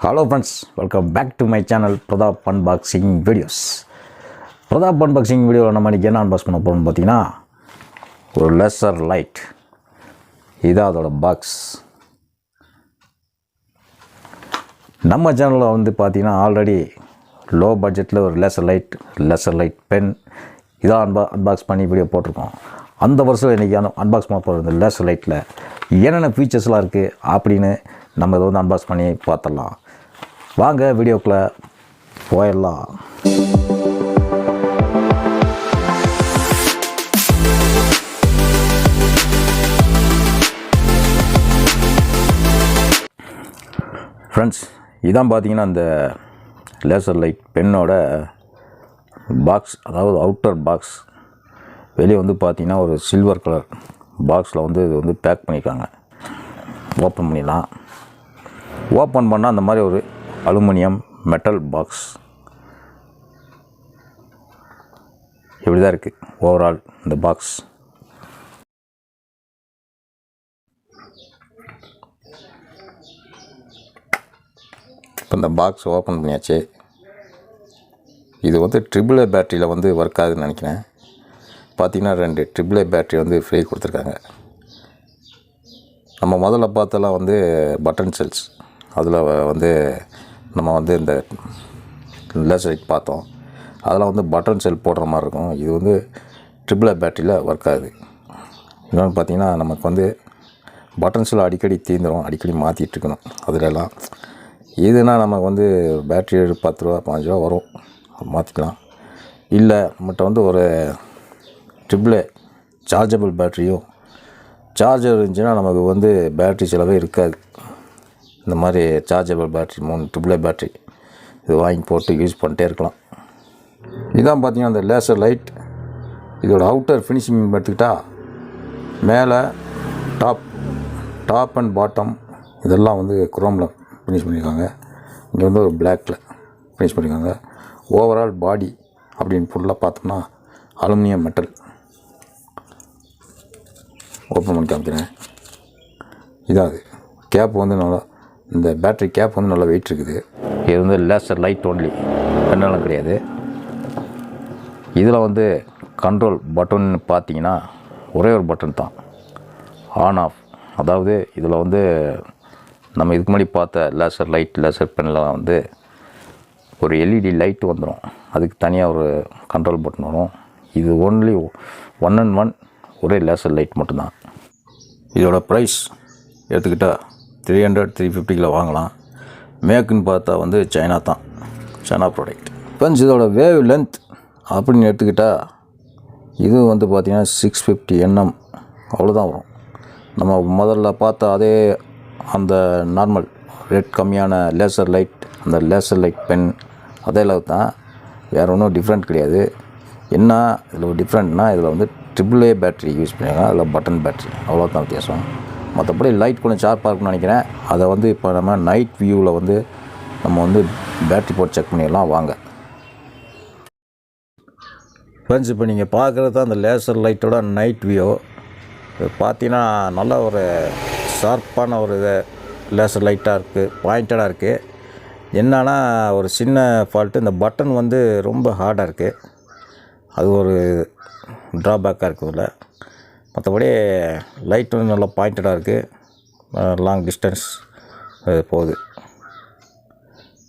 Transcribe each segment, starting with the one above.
Hello friends, welcome back to my channel PRADHAP unboxing videos. PRADHAP unboxing video நம்ம இன்னைக்கு என்ன unbox பண்ண போறோம்னு பாத்தீங்கன்னா ஒரு லேசர் லைட். இதான் அதோட பாக்ஸ். நம்ம சேனல்ல வந்து பாத்தீங்கன்னா ஆல்ரெடி லோ பட்ஜெட்ல ஒரு லேசர் லைட் பென் இதான் unbox பண்ணி வீடியோ போட்டுருக்கோம். அந்த வருஷம் இன்னைக்கு unbox பண்ண போற இந்த லேசர் லைட்ல என்னென்ன ஃபீச்சர்ஸ்லாம் இருக்கு அப்படினு நம்ம இத வந்து unbox பண்ணி பார்த்தலாம். வாங்க வீடியோக்குள்ள போயிடலாம். ஃப்ரெண்ட்ஸ், இதான் பார்த்தீங்கன்னா அந்த லேசர் லைட் பென்னோட பாக்ஸ், அதாவது அவுட்டர் பாக்ஸ். வெளியே வந்து பார்த்தீங்கன்னா ஒரு சில்வர் கலர் பாக்ஸில் வந்து இது வந்து பேக் பண்ணியிருக்காங்க. ஓப்பன் பண்ணிடலாம். ஓப்பன் பண்ணால் அந்த மாதிரி ஒரு அலுமினியம் மெட்டல் பாக்ஸ் இப்படி தான் இருக்குது ஓவரால் இந்த பாக்ஸ். இப்போ இந்த பாக்ஸ் ஓப்பன் பண்ணியாச்சு. இது வந்து AAA பேட்டரியில் வந்து ஒர்க் ஆகுதுன்னு நினைக்கிறேன். பார்த்திங்கன்னா 2 AAA பேட்டரி வந்து ஃப்ரீ கொடுத்துருக்காங்க. நம்ம முதல்ல பார்த்தெல்லாம் வந்து பட்டன் செல்ஸ், அதில் வந்து நம்ம வந்து இந்த லேசர் லைட் பார்த்தோம். அதெல்லாம் வந்து பட்டன் செல் போடுற மாதிரி இருக்கும். இது வந்து AAA பேட்டரியில் ஒர்க் ஆகுது. இன்னொன்று பார்த்திங்கன்னா நமக்கு வந்து பட்டன் செல் அடிக்கடி தீந்துடும், அடிக்கடி மாற்றிட்டு இருக்கணும். அதிலெல்லாம் இதுனா நமக்கு வந்து பேட்டரி 10 ரூபா 15 ரூபா வரும், மாற்றிக்கலாம். இல்லை நம்மகிட்ட வந்து ஒரு AAA சார்ஜபிள் பேட்டரியும் சார்ஜர் இருந்துச்சுன்னா நமக்கு வந்து பேட்டரி செலவே இருக்காது. இந்த மாதிரி சார்ஜபிள் பேட்டரி 3 AAA பேட்டரி இது வாங்கி போட்டு யூஸ் பண்ணிட்டே இருக்கலாம். இதான் பார்த்திங்கன்னா அந்த லேசர் லைட். இதோட அவுட்டர் ஃபினிஷிங் எடுத்துக்கிட்டால் மேலே டாப் அண்ட் பாட்டம் இதெல்லாம் வந்து குரோமில் ஃபினிஷ் பண்ணியிருக்காங்க. இங்கே வந்து ஒரு பிளாக்கில் ஃபினிஷ் பண்ணியிருக்காங்க. ஓவரால் பாடி அப்படின்னு ஃபுல்லாக பார்த்தோம்னா அலுமினியம் மெட்டல். ஓப்பன் பண்ணி காமிக்கிறேன். இதான் கேப் வந்து நல்லா, இந்த பேட்டரி கேப் வந்து நல்லா வெயிட் இருக்குது. இது வந்து லேசர் லைட் ஒன்லி, பெண்ணெல்லாம் கிடையாது. இதில் வந்து கண்ட்ரோல் பட்டன் பார்த்தீங்கன்னா ஒரே ஒரு பட்டன் தான், ஆன் ஆஃப். அதாவது இதில் வந்து நம்ம இதுக்கு முன்னாடி பார்த்த லேசர் பெண்ணில் வந்து ஒரு LED லைட்டு வந்துடும், அதுக்கு தனியாக ஒரு கண்ட்ரோல் பட்டன் வரும். இது ஒன்லி 1 and 1 ஒரே லேசர் லைட் மட்டும்தான். இதோட ப்ரைஸ் எடுத்துக்கிட்டால் 300-350 வாங்கலாம். மேக்குன்னு பார்த்தா வந்து சைனா ப்ராடக்ட். ஃப்ரெண்ட்ஸ், இதோட வேவ் லென்த் அப்படின்னு எடுத்துக்கிட்டால் இது வந்து பார்த்திங்கன்னா 650 nm அவ்வளோதான் வரும். நம்ம முதல்ல பார்த்த அதே அந்த நார்மல் ரேட் கம்மியான லேசர் லைட் பென் அதே அளவு தான், வேறு ஒன்றும் டிஃப்ரெண்ட் கிடையாது. என்ன இதில் ஒரு டிஃப்ரெண்ட்னால் இதில் வந்து AAA பேட்டரி யூஸ் பண்ணியிருக்காங்க, அதில் பட்டன் பேட்டரி, அவ்வளோதான் வித்தியாசம். மற்றபடி லைட் கொஞ்சம் ஷார்ப்பாக இருக்குன்னு நினைக்கிறேன். அதை வந்து இப்போ நம்ம நைட் வியூவில் வந்து நம்ம வந்து பேட்டரி போட்டு செக் பண்ணிடலாம். வாங்க ஃப்ரெண்ட்ஸ், இப்போ நீங்கள் பார்க்குறது தான் அந்த லேசர் லைட்டோட நைட் வியூ. இது பார்த்தீங்கன்னா நல்ல ஒரு ஷார்ப்பான ஒரு லேசர் லைட்டாக இருக்குது, பாயிண்டடாக இருக்குது. என்னன்னா ஒரு சின்ன ஃபால்ட்டு, இந்த பட்டன் வந்து ரொம்ப ஹார்டாக இருக்குது. அது ஒரு ட்ராபேக்காக இருக்குதுல்ல. மற்றபடி லைட் வந்து நல்லா பாயிண்டடாக இருக்குது. லாங் டிஸ்டன்ஸ் போகுது,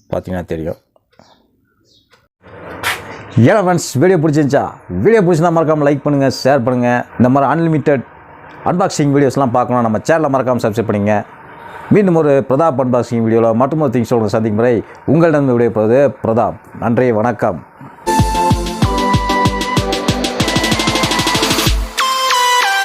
பார்த்தீங்கன்னா தெரியும். ஏன்னா ஃப்ரெண்ட்ஸ், வீடியோ பிடிச்சிருந்தா மறக்காமல் லைக் பண்ணுங்கள், ஷேர் பண்ணுங்கள். இந்த மாதிரி அன்லிமிட்டட் அன்பாக்சிங் வீடியோஸ்லாம் பார்க்கணும், நம்ம சேனலை மறக்காமல் சப்ஸ்கிரைப் பண்ணிங்க. மீண்டும் ஒரு பிரதாப் அன்பாக்சிங் வீடியோவில் மற்றும் ஒரு திங்ஸோடு சந்திக்கும் முறை உங்களிடம் விடைபெறுவது பிரதாப். நன்றி, வணக்கம்.